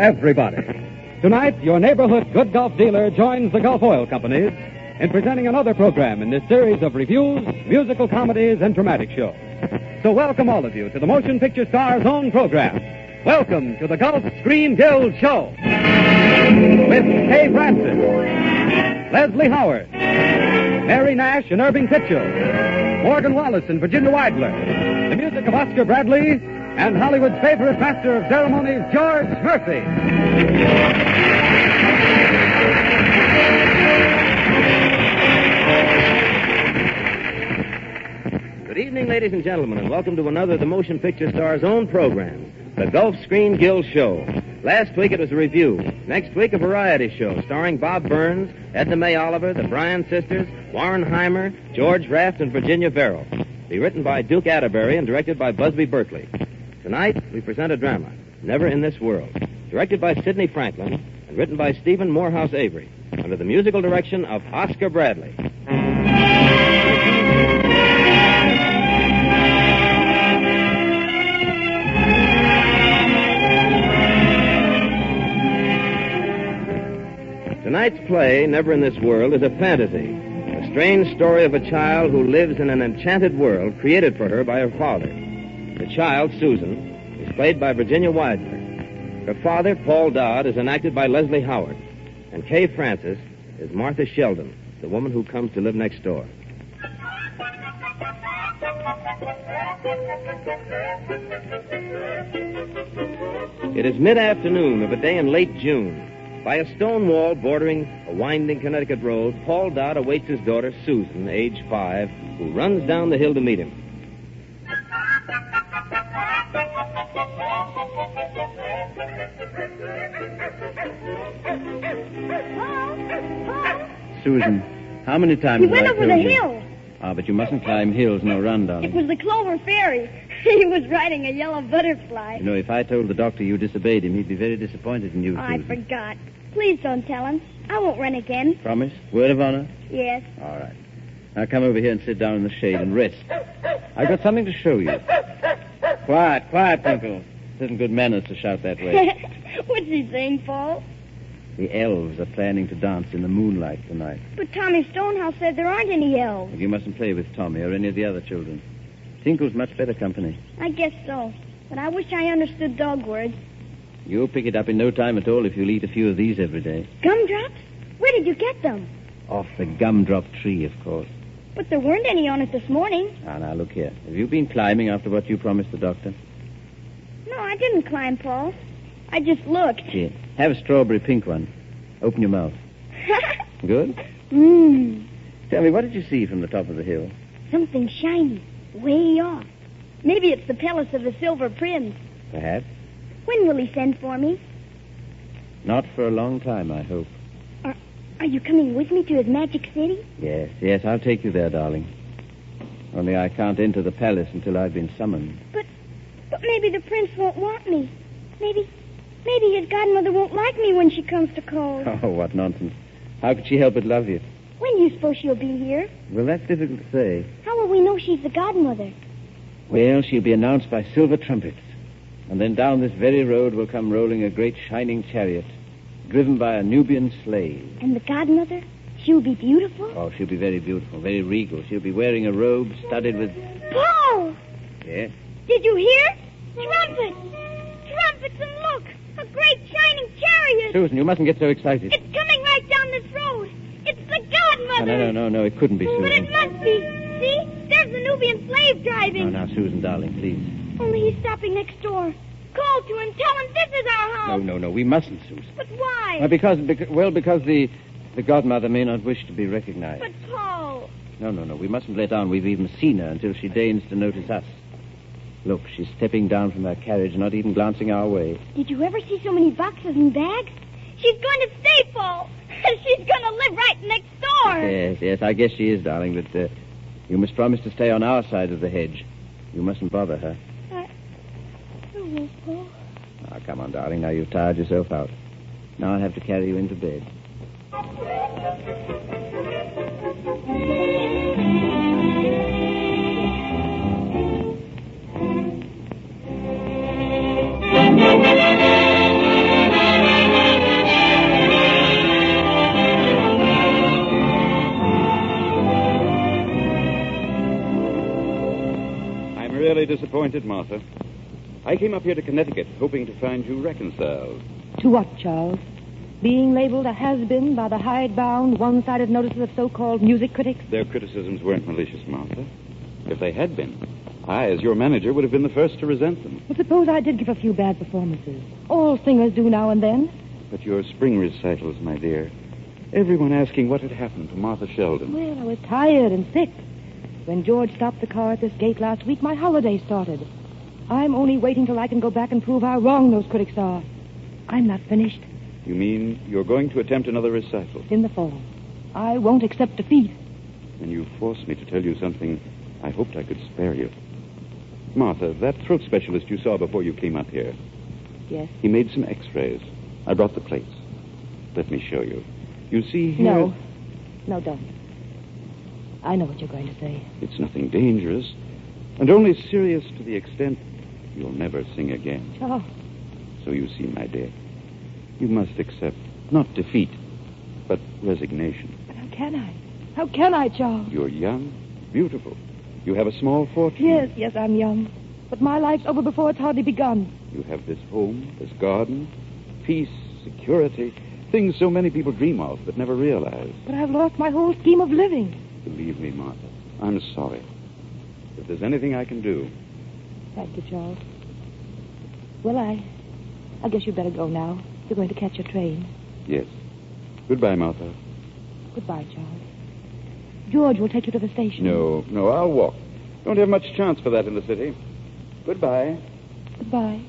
everybody. Tonight, your neighborhood good Gulf dealer joins the Gulf Oil Companies in presenting another program in this series of reviews, musical comedies, and dramatic shows. So welcome all of you to the Motion Picture Star's own program. Welcome to the Gulf Screen Guild Show. With Kay Francis, Leslie Howard, Mary Nash and Irving Pitchell, Morgan Wallace and Virginia Weidler, the music of Oscar Bradley, and Hollywood's favorite master of ceremonies, George Murphy. Good evening, ladies and gentlemen, and welcome to another of the Motion Picture Star's own program, the Gulf Screen Guild Show. Last week it was a review. Next week, a variety show starring Bob Burns, Edna Mae Oliver, the Bryan sisters, Warren Heimer, George Raft, and Virginia Verrill. Be written by Duke Atterbury and directed by Busby Berkeley. Tonight, we present a drama, Never in This World, directed by Sidney Franklin and written by Stephen Morehouse Avery, under the musical direction of Oscar Bradley. Tonight's play, Never in This World, is a fantasy, a strange story of a child who lives in an enchanted world created for her by her father. The child, Susan, is played by Virginia Weidler. Her father, Paul Dodd, is enacted by Leslie Howard. And Kay Francis is Martha Sheldon, the woman who comes to live next door. It is mid-afternoon of a day in late June. By a stone wall bordering a winding Connecticut road, Paul Dodd awaits his daughter, Susan, age 5, who runs down the hill to meet him. Susan, how many times He went over the hill. But you mustn't climb hills, no run, darling. It was the Clover Fairy. He was riding a yellow butterfly. You know, if I told the doctor you disobeyed him, he'd be very disappointed in you, I Susan. forgot. Please don't tell him. I won't run again. Promise? Word of honor? Yes. All right. Now come over here and sit down in the shade and rest. I've got something to show you. Quiet, Twinkle. It isn't good manners to shout that way. What's he saying, Paul? The elves are planning to dance in the moonlight tonight. But Tommy Stonehouse said there aren't any elves. You mustn't play with Tommy or any of the other children. Tinkle's much better company. I guess so. But I wish I understood dog words. You'll pick it up in no time at all if you'll eat a few of these every day. Gumdrops? Where did you get them? Off the gumdrop tree, of course. But there weren't any on it this morning. Now, look here. Have you been climbing after what you promised the doctor? No, I didn't climb, Paul. I just looked. Here, have a strawberry pink one. Open your mouth. Good? Tell me, what did you see from the top of the hill? Something shiny, way off. Maybe it's the palace of the Silver Prince. Perhaps. When will he send for me? Not for a long time, I hope. Are you coming with me to his magic city? Yes, I'll take you there, darling. Only I can't enter the palace until I've been summoned. But maybe the prince won't want me. Maybe his godmother won't like me when she comes to call. Oh, what nonsense. How could she help but love you? When do you suppose she'll be here? Well, that's difficult to say. How will we know she's the godmother? Well, she'll be announced by silver trumpets. And then down this very road will come rolling a great shining chariot, driven by a Nubian slave. And the godmother? She'll be beautiful? Oh, she'll be very beautiful, very regal. She'll be wearing a robe studded with... Paul! Yes? Did you hear? Trumpets! Trumpets, and look! A great shining chariot! Susan, you mustn't get so excited. It's coming right down this road. It's the godmother! No, it couldn't be, Susan. But it must be. See? There's the Nubian slave driving. Now, Susan, darling, please. Only he's stopping next door. Call to him. Tell him this is our house. No, we mustn't, Susan. But why? Because the godmother may not wish to be recognized. But, Paul... No, we mustn't let on we've even seen her until she deigns to notice us. Look, she's stepping down from her carriage, not even glancing our way. Did you ever see so many boxes and bags? She's going to stay, Paul. She's going to live right next door. Yes, I guess she is, darling, but you must promise to stay on our side of the hedge. You mustn't bother her. I won't, Paul. Now, come on, darling. Now you've tired yourself out. Now I'll have to carry you into bed. disappointed, Martha. I came up here to Connecticut hoping to find you reconciled. To what, Charles? Being labeled a has-been by the hidebound, one-sided notices of so-called music critics? Their criticisms weren't malicious, Martha. If they had been, I, as your manager, would have been the first to resent them. But suppose I did give a few bad performances. All singers do now and then. But your spring recitals, my dear. Everyone asking what had happened to Martha Sheldon. Well, I was tired and sick. When George stopped the car at this gate last week, my holiday started. I'm only waiting till I can go back and prove how wrong those critics are. I'm not finished. You mean you're going to attempt another recital? In the fall. I won't accept defeat. And you forced me to tell you something I hoped I could spare you. Martha, that throat specialist you saw before you came up here. Yes? He made some x-rays. I brought the plates. Let me show you. You see here... No. No, don't. I know what you're going to say. It's nothing dangerous, and only serious to the extent you'll never sing again. Charles. So you see, my dear, you must accept not defeat, but resignation. But how can I? How can I, Charles? You're young, beautiful. You have a small fortune. Yes, I'm young. But my life's over before it's hardly begun. You have this home, this garden, peace, security, things so many people dream of but never realize. But I've lost my whole scheme of living. Believe me, Martha, I'm sorry. If there's anything I can do... Thank you, Charles. Well, I guess you'd better go now. You're going to catch your train. Yes. Goodbye, Martha. Goodbye, Charles. George will take you to the station. No, I'll walk. Don't have much chance for that in the city. Goodbye. Goodbye.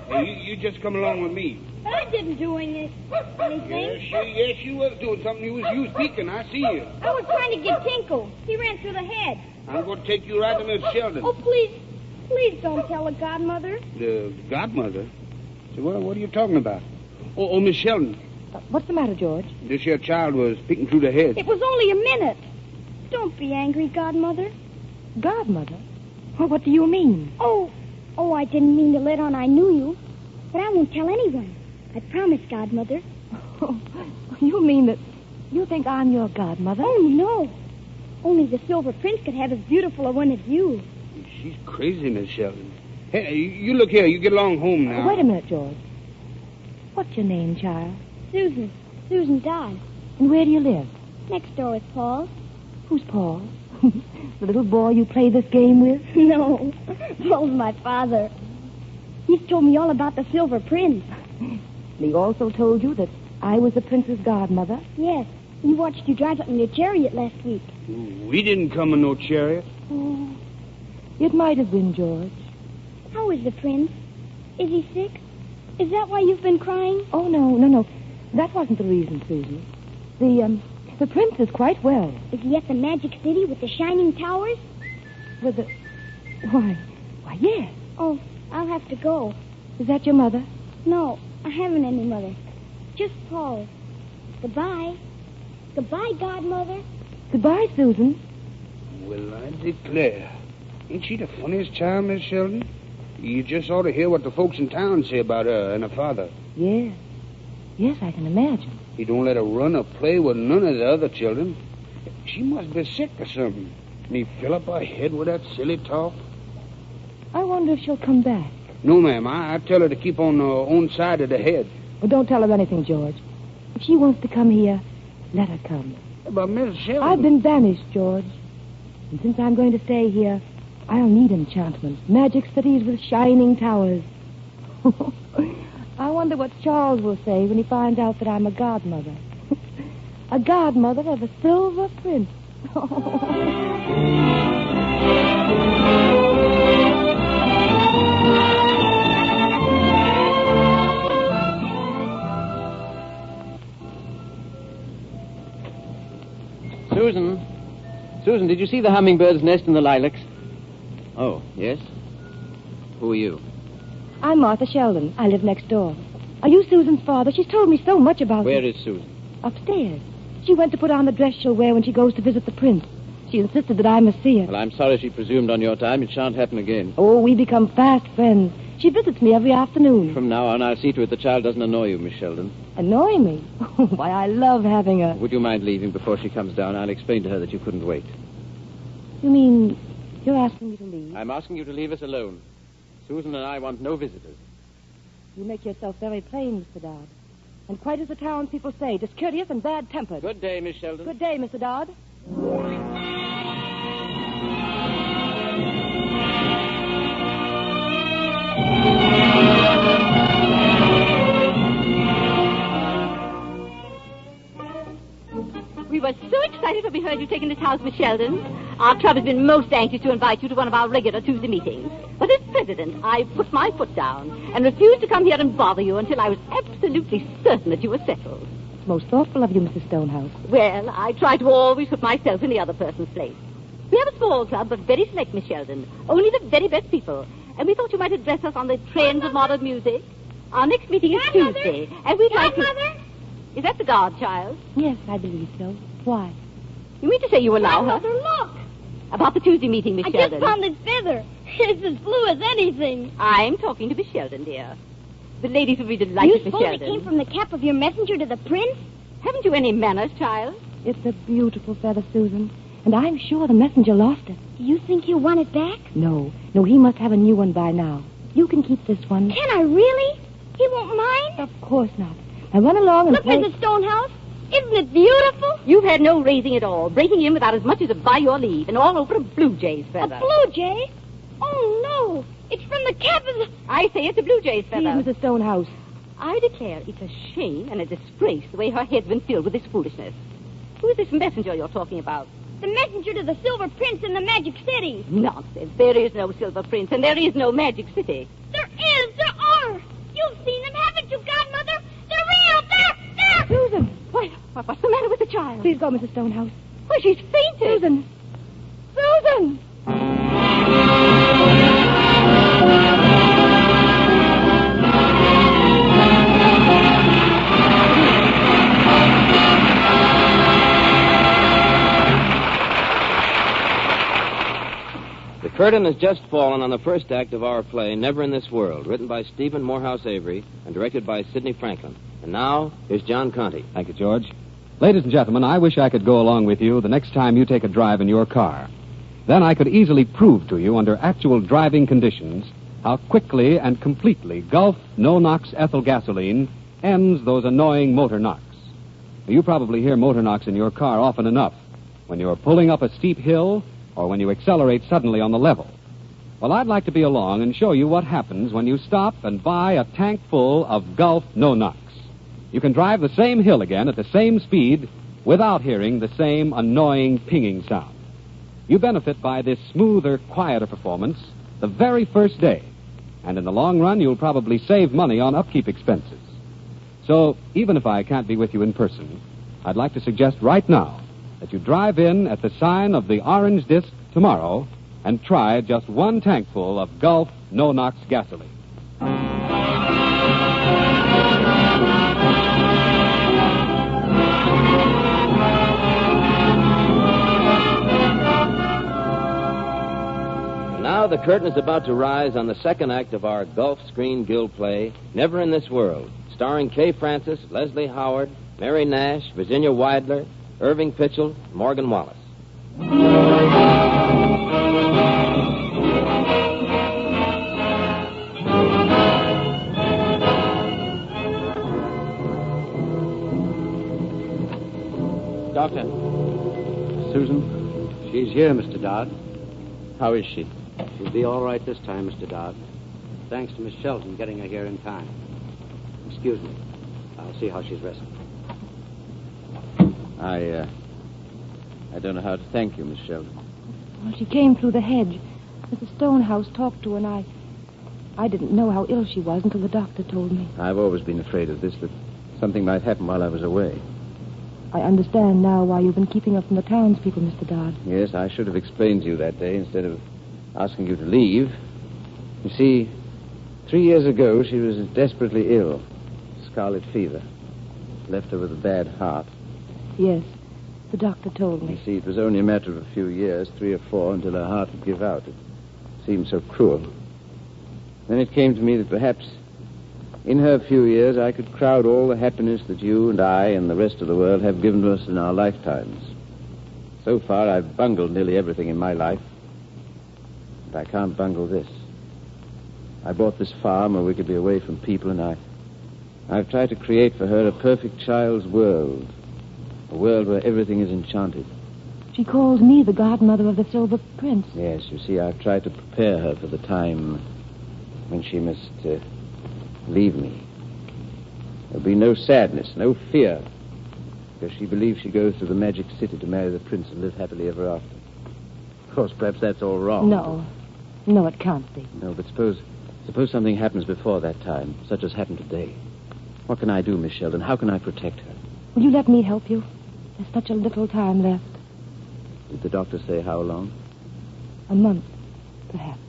Hey, you just come along with me. I didn't do anything. Yes, you was doing something. You was speaking. I see you. I was trying to get Tinkle. He ran through the head. I'm going to take you right to Miss Sheldon. Oh, please don't tell the godmother. The godmother? So, what are you talking about? Oh, Miss Sheldon. What's the matter, George? This here child was peeking through the head. It was only a minute. Don't be angry, godmother. Godmother? Well, what do you mean? Oh, I didn't mean to let on I knew you. But I won't tell anyone. I promise, godmother. Oh, you mean that you think I'm your godmother? Oh, no. Only the Silver Prince could have as beautiful a one as you. She's crazy, Miss Sheldon. Hey, you look here. You get along home now. Wait a minute, George. What's your name, child? Susan Dodd. And where do you live? Next door is Paul. Who's Paul? The little boy you play this game with? No. Paul's my father. He's told me all about the Silver Prince. He also told you that I was the prince's godmother? Yes. He watched you drive up in your chariot last week. We didn't come in no chariot. Oh, it might have been, George. How is the prince? Is he sick? Is that why you've been crying? Oh, no. That wasn't the reason, Susan. The prince is quite well. Is he at the Magic City with the shining towers? With the... Why, yes. Oh, I'll have to go. Is that your mother? No, I haven't any mother. Just Paul. Goodbye. Goodbye, godmother. Goodbye, Susan. Well, I declare. Ain't she the funniest child, Miss Sheldon? You just ought to hear what the folks in town say about her and her father. Yes. Yes, I can imagine. He don't let her run or play with none of the other children. She must be sick or something. And he fill up her head with that silly talk. I wonder if she'll come back. No, ma'am. I tell her to keep on her own side of the head. Well, don't tell her anything, George. If she wants to come here, let her come. But Miss Sheldon... I've been banished, George. And since I'm going to stay here, I'll need enchantments, magic cities with shining towers. I wonder what Charles will say when he finds out that I'm a godmother. A godmother of a Silver Prince. Susan, did you see the hummingbird's nest in the lilacs? Oh, yes? Who are you? I'm Martha Sheldon. I live next door. Are you Susan's father? She's told me so much about Where you. is Susan? Upstairs. She went to put on the dress she'll wear when she goes to visit the prince. She insisted that I must see her. Well, I'm sorry she presumed on your time. It shan't happen again. Oh, we become fast friends. She visits me every afternoon. From now on, I'll see to it the child doesn't annoy you, Miss Sheldon. Annoy me? Why, I love having her. Would you mind leaving before she comes down? I'll explain to her that you couldn't wait. You mean you're asking me to leave? I'm asking you to leave us alone. Susan and I want no visitors. You make yourself very plain, Mr. Dodd. And quite as the townspeople say, discourteous and bad-tempered. Good day, Miss Sheldon. Good day, Mr. Dodd. We were so excited when we heard you taking this house, Miss Sheldon. Our club has been most anxious to invite you to one of our regular Tuesday meetings. But as president, I put my foot down and refused to come here and bother you until I was absolutely certain that you were settled. It's most thoughtful of you, Mrs. Stonehouse. Well, I try to always put myself in the other person's place. We have a small club, but very select, Miss Sheldon. Only the very best people. And we thought you might address us on the trends of modern music. Our next meeting is Tuesday, and we'd like to... Godmother? Is that the godchild? Yes, I believe so. Why? You mean to say you allow her? Godmother, look. About the Tuesday meeting, Miss I Sheldon. just found this feather. It's as blue as anything. I'm talking to Miss Sheldon, dear. The ladies will be delighted, You Miss suppose it Sheldon. came from the cap of your messenger to the prince? Haven't you any manners, child? It's a beautiful feather, Susan. And I'm sure the messenger lost it. Do you think he'll want it back? No, he must have a new one by now. You can keep this one. Can I really? He won't mind? Of course not. Now run along and Look, play... Mrs. Stonehouse. Isn't it beautiful? You've had no raising at all, breaking in without as much as a by your leave, and all over a blue jay's feather. A blue jay? Oh, no. It's from the cap of the... I say it's a blue jay's Please, feather. Mrs. Stonehouse. I declare it's a shame and a disgrace the way her head's been filled with this foolishness. Who is this messenger you're talking about? The messenger to the Silver Prince in the Magic City. Nonsense. There is no Silver Prince, and there is no Magic City. There is. There are. You've seen them, haven't you, Godmother? They're real. There. Susan! What's the matter with the child? Please go, Mrs. Stonehouse. Why, she's fainted. Susan! Susan! The curtain has just fallen on the first act of our play, Never in This World, written by Stephen Morehouse Avery and directed by Sidney Franklin. And now, here's John Conte. Thank you, George. Ladies and gentlemen, I wish I could go along with you the next time you take a drive in your car. Then I could easily prove to you under actual driving conditions how quickly and completely Gulf no-nox ethyl gasoline ends those annoying motor knocks. You probably hear motor knocks in your car often enough when you're pulling up a steep hill or when you accelerate suddenly on the level. Well, I'd like to be along and show you what happens when you stop and buy a tank full of Gulf no-nox. You can drive the same hill again at the same speed without hearing the same annoying pinging sound. You benefit by this smoother, quieter performance the very first day. And in the long run, you'll probably save money on upkeep expenses. So, even if I can't be with you in person, I'd like to suggest right now that you drive in at the sign of the orange disc tomorrow and try just one tankful of Gulf no-nox gasoline. Now the curtain is about to rise on the second act of our Gulf Screen Guild play, Never in This World, starring Kay Francis, Leslie Howard, Mary Nash, Virginia Weidler, Irving Pitchell, Morgan Wallace. Doctor. Susan? She's here, Mr. Dodd. How is she? She'll be all right this time, Mr. Dodd. Thanks to Miss Sheldon getting her here in time. Excuse me. I'll see how she's resting. I don't know how to thank you, Miss Sheldon. Well, she came through the hedge. Mrs. Stonehouse talked to her, and I didn't know how ill she was until the doctor told me. I've always been afraid of this, that something might happen while I was away. I understand now why you've been keeping her from the townspeople, Mr. Dodd. Yes, I should have explained to you that day instead of asking you to leave. You see, 3 years ago, she was desperately ill. Scarlet fever. Left her with a bad heart. Yes, the doctor told You me. see, it was only a matter of a few years, 3 or 4, until her heart would give out. It seemed so cruel. Then it came to me that perhaps in her few years I could crowd all the happiness that you and I and the rest of the world have given to us in our lifetimes. So far, I've bungled nearly everything in my life. But I can't bungle this. I bought this farm where we could be away from people, and I've tried to create for her a perfect child's world. A world where everything is enchanted. She calls me the godmother of the Silver Prince. Yes, you see, I've tried to prepare her for the time when she must leave me. There'll be no sadness, no fear, because she believes she goes to the magic city to marry the prince and live happily ever after. Of course, perhaps that's all wrong. No, it can't be. No, but suppose something happens before that time, such as happened today. What can I do, Miss Sheldon? How can I protect her? Will you let me help you? There's such a little time left. Did the doctor say how long? A month, perhaps.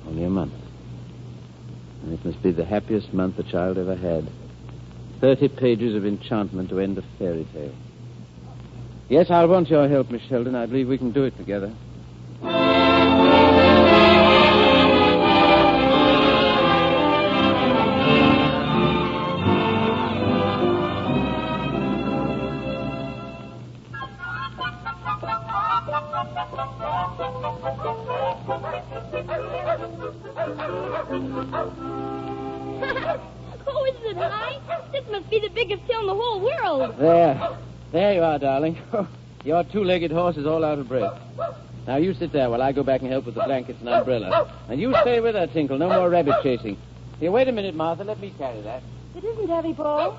Only a month. And it must be the happiest month the child ever had. 30 pages of enchantment to end a fairy tale. Yes, I'll want your help, Miss Sheldon. I believe we can do it together. Oh, isn't it high? This must be the biggest hill in the whole world. There you are, darling. Your two-legged horse is all out of breath. Now, you sit there while I go back and help with the blankets and umbrella. And you stay with her, Tinkle. No more rabbit chasing. Here, wait a minute, Martha. Let me carry that. It isn't heavy, Paul.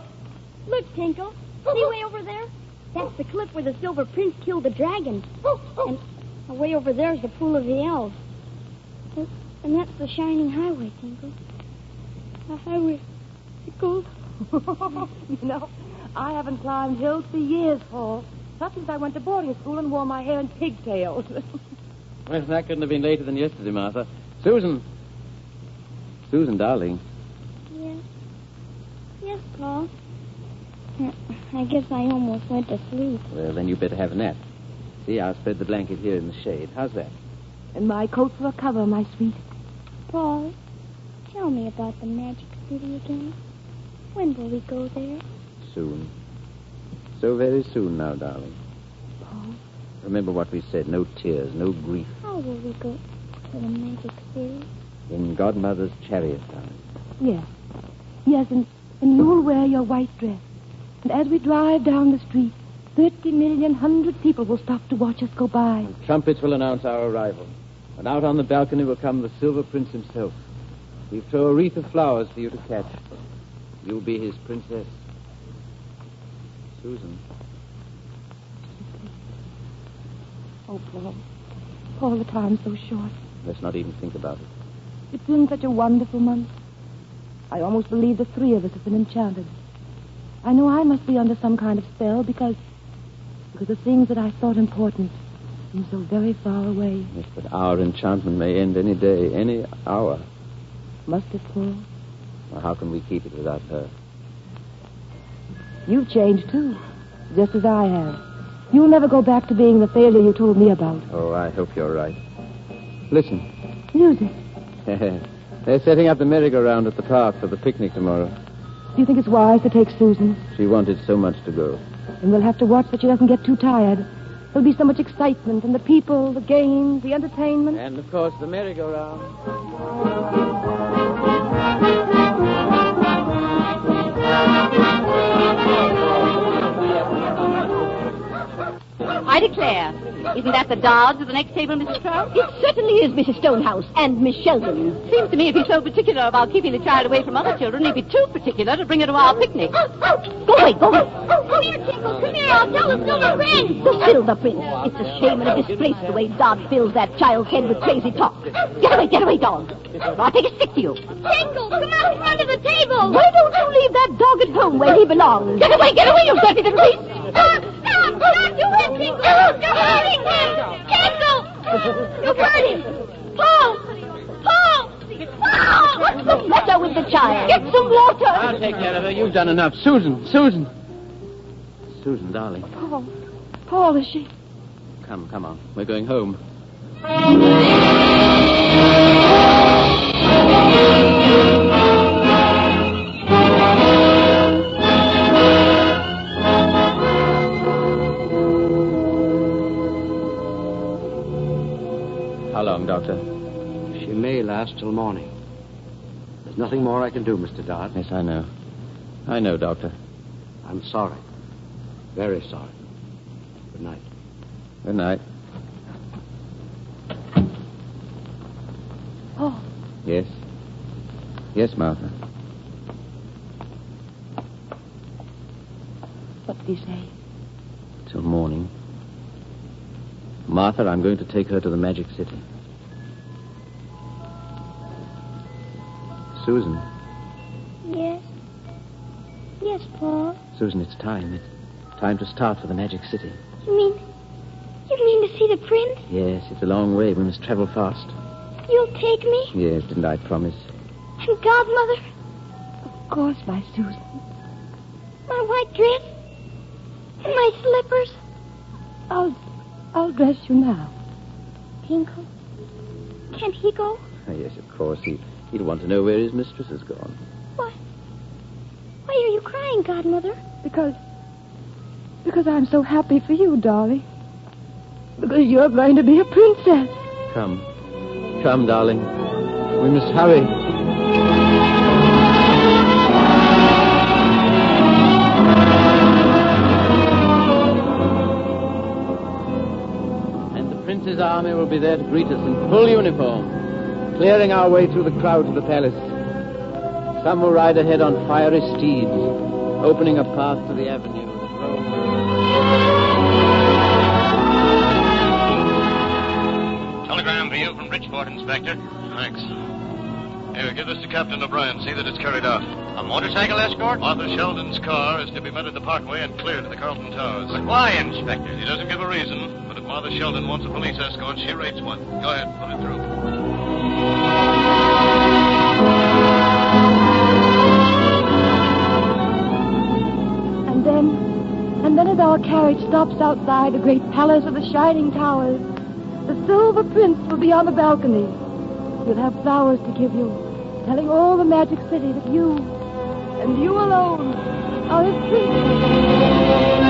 Look, Tinkle. See way over there? That's the cliff where the Silver Prince killed the dragon. And way over there is the Pool of the Elves. And that's the shining highway, Tinkle. The highway. It goes. You know, I haven't climbed hills for years, Paul. Not since I went to boarding school and wore my hair in pigtails. Well, that couldn't have been later than yesterday, Martha. Susan, darling. Yes. Yes, Paul. I guess I almost went to sleep. Well, then you better have a nap. See, I'll spread the blanket here in the shade. How's that? And my coat for a cover, my sweet. Paul, tell me about the Magic City again. When will we go there? Soon. So very soon now, darling. Paul. Remember what we said. No tears, no grief. How will we go to the Magic City? In Godmother's chariot, darling. Yes, and you'll wear your white dress. And as we drive down the street, 30,000,000 people will stop to watch us go by. And trumpets will announce our arrival. And out on the balcony will come the Silver Prince himself. He'll throw a wreath of flowers for you to catch. You'll be his princess. Susan. Oh, Paul. Paul, the time's so short. Let's not even think about it. It's been such a wonderful month. I almost believe the three of us have been enchanted. I know I must be under some kind of spell because the things that I thought important seem so very far away. Yes, but our enchantment may end any day, any hour. Must it, Paul? Well, how can we keep it without her? You've changed, too, just as I have. You'll never go back to being the failure you told me about. Oh, I hope you're right. Listen. Music. They're setting up the merry-go-round at the park for the picnic tomorrow. Do you think it's wise to take Susan? She wanted so much to go. And we'll have to watch that she doesn't get too tired. There'll be so much excitement, and the people, the games, the entertainment. And, of course, the merry-go-round. I declare. Isn't that the Dodds at the next table, Mrs. Crow? It certainly is, Mrs. Stonehouse, and Miss Sheldon. Seems to me if he's so particular about keeping the child away from other children, he'd be too particular to bring her to our picnic. Go away, go away. Come here, Tinkle. Come here. I'll tell the Silver Prince. The Silver Prince. It's a shame and a disgrace the way Dodd fills that child's head with crazy talk. Get away, dog. I'll take a stick to you. Tinkle, come out in front of the table. Why don't you leave that dog at home where he belongs? Get away, you dirty little beast. Stop! Stop! You hit Tinkle. You're hurting him. Tinkle! You hurt him. Paul! What's the matter with the child? Get some water. I'll take care of her. You've done enough. Susan, darling. Paul, is she? Come on. We're going home. till morning. There's nothing more I can do, Mr. Dodd. Yes, I know. I know, Doctor. I'm sorry. Very sorry. Good night. Good night. Oh, Yes. Yes, Martha. what did he say? Till morning. Martha, I'm going to take her to the Magic City. Susan. Yes. Yes, Paul. Susan, it's time. It's time to start for the Magic City. You mean to see the prince? Yes, it's a long way. We must travel fast. You'll take me? Yes, didn't I promise? And Godmother? Of course, my Susan. My white dress? And my slippers? I'll dress you now. Tinkle? Can he go? Oh, yes, of course. He'd want to know where his mistress has gone. Why are you crying, Godmother? Because I'm so happy for you, darling. Because you're going to be a princess. Come. Come, darling. We must hurry. And the prince's army will be there to greet us in full uniform, clearing our way through the crowd to the palace. Some will ride ahead on fiery steeds, opening a path to the avenue that roams. Telegram for you from Bridgeport, Inspector. Thanks. Here, give this to Captain O'Brien. See that it's carried out. A motorcycle escort? Arthur Sheldon's car is to be met at the Parkway and cleared to the Carlton Towers. But why, Inspector? He doesn't give a reason, but if Arthur Sheldon wants a police escort, she rates one. Go ahead, put it through. And then as our carriage stops outside the great palace of the shining towers, the silver prince will be on the balcony. He'll have flowers to give you, telling all the Magic City that you, and you alone, are his princess.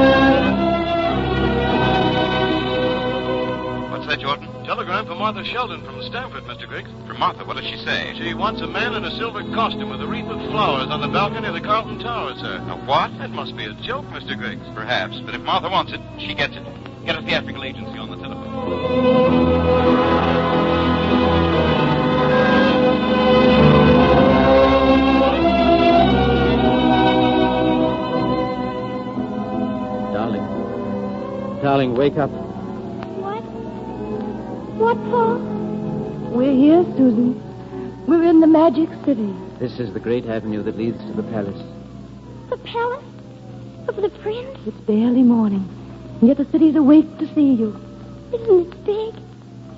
What's that, Jordan? Telegram from Arthur Sheldon from Stamford, Mr. Griggs. From Martha, what does she say? She wants a man in a silver costume with a wreath of flowers on the balcony of the Carlton Towers, sir. A what? That must be a joke, Mr. Griggs. Perhaps, but if Martha wants it, she gets it. Get a theatrical agency on the telephone. Darling, wake up. What, Paul? We're here, Susan. We're in the Magic City. This is the great avenue that leads to the palace. The palace? Of the prince? It's barely morning, and yet the city's awake to see you. Isn't it big?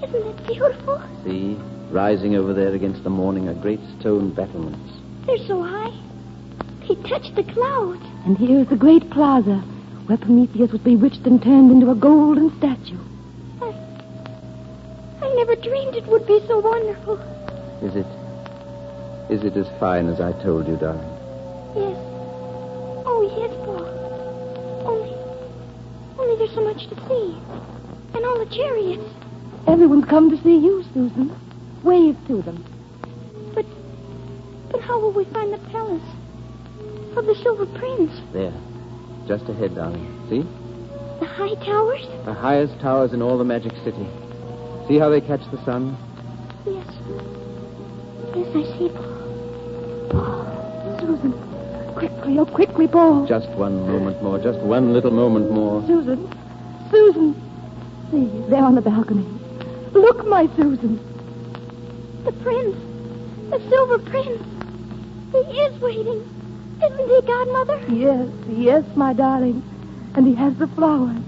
Isn't it beautiful? See, rising over there against the morning are great stone battlements. They're so high. They touch the clouds. And here's the great plaza, where Prometheus was bewitched and turned into a golden statue. I never dreamed it would be so wonderful. Is it as fine as I told you, darling? Yes. Oh, yes, Paul. Only there's so much to see. And all the chariots. Everyone's come to see you, Susan. Wave to them. But how will we find the palace of the Silver Prince? There. Just ahead, darling. See? The high towers? The highest towers in all the Magic City. See how they catch the sun? Yes. Yes, I see, Paul. Susan. Quickly, oh, quickly, Paul. Just one moment more. Just one little moment more. Susan. See, there on the balcony. Look, my Susan. The prince. The Silver Prince. He is waiting. Isn't he, Godmother? Yes, my darling. And he has the flowers.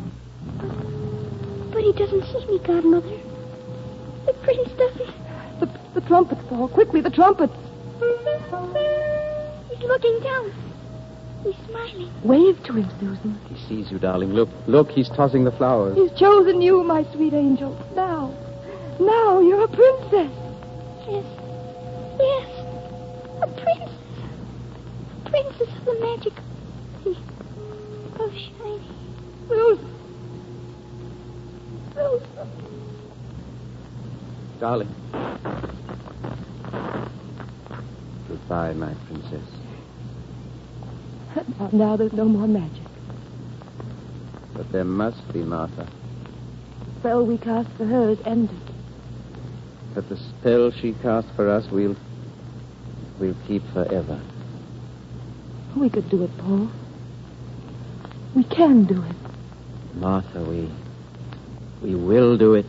But he doesn't see me, Godmother. The prince doesn't. The trumpets, Paul. Quickly, the trumpets. He's looking down. He's smiling. Wave to him, Susan. He sees you, darling. Look, he's tossing the flowers. He's chosen you, my sweet angel. Now you're a princess. Yes. A princess. A princess of the Magic City. Of shining. Susan. Darling. Goodbye, my princess. Now there's no more magic. But there must be, Martha. The spell we cast for her is ended. But the spell she cast for us, we'll keep forever. We could do it, Paul. We can do it. Martha, we will do it.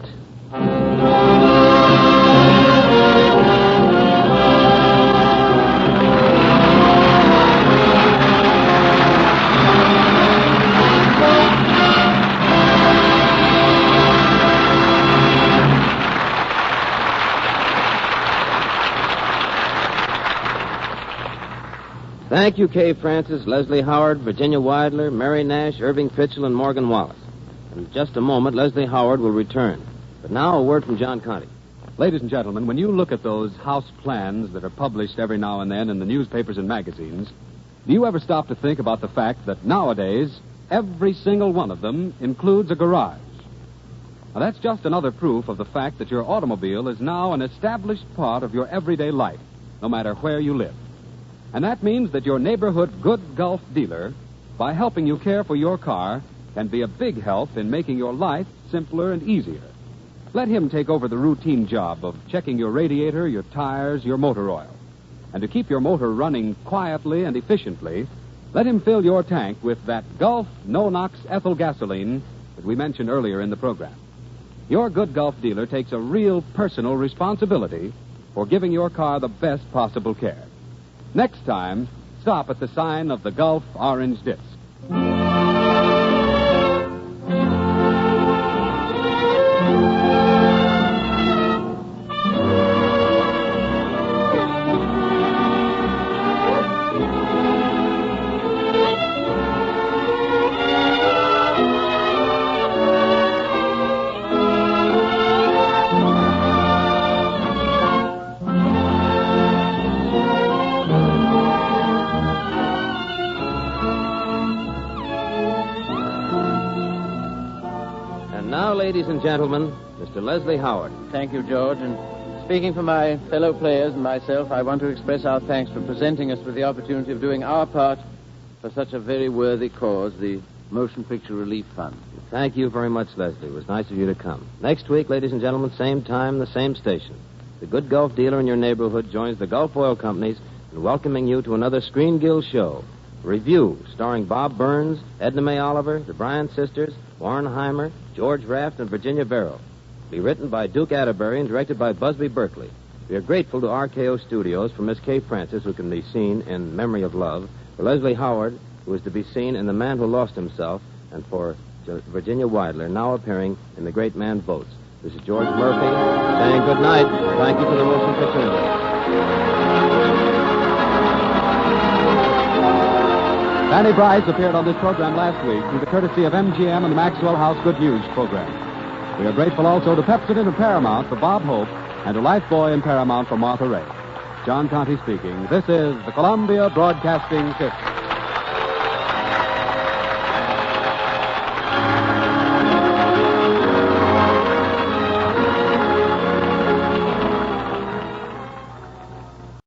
Thank you, Kay Francis, Leslie Howard, Virginia Weidler, Mary Nash, Irving Pitchell, and Morgan Wallace. In just a moment, Leslie Howard will return. But now a word from John Conte. Ladies and gentlemen, when you look at those house plans that are published every now and then in the newspapers and magazines, do you ever stop to think about the fact that nowadays every single one of them includes a garage? Now, that's just another proof of the fact that your automobile is now an established part of your everyday life, no matter where you live. And that means that your neighborhood good Gulf dealer, by helping you care for your car, can be a big help in making your life simpler and easier. Let him take over the routine job of checking your radiator, your tires, your motor oil. And to keep your motor running quietly and efficiently, let him fill your tank with that Gulf no-nox Ethel gasoline that we mentioned earlier in the program. Your good Gulf dealer takes a real personal responsibility for giving your car the best possible care. Next time, stop at the sign of the Gulf Orange Disc. Ladies and gentlemen, Mr. Leslie Howard. Thank you, George. And speaking for my fellow players and myself, I want to express our thanks for presenting us with the opportunity of doing our part for such a very worthy cause, the Motion Picture Relief Fund. Thank you very much, Leslie. It was nice of you to come. Next week, ladies and gentlemen, same time, the same station. The good Gulf dealer in your neighborhood joins the Gulf Oil Companies in welcoming you to another Screen Guild show. Review, starring Bob Burns, Edna Mae Oliver, the Bryant sisters, Warren Heimer, George Raft, and Virginia Barrow. Be written by Duke Atterbury and directed by Busby Berkeley. We are grateful to RKO Studios for Miss Kay Francis, who can be seen in Memory of Love, for Leslie Howard, who is to be seen in The Man Who Lost Himself, and for Virginia Weidler, now appearing in The Great Man Votes. This is George Murphy saying good night. Thank you for the Motion Picture Network. Fanny Bryce appeared on this program last week through the courtesy of MGM and the Maxwell House Good News program. We are grateful also to Pepsodent and Paramount for Bob Hope and to Lifebuoy and Paramount for Martha Ray. John Conte speaking. This is the Columbia Broadcasting System.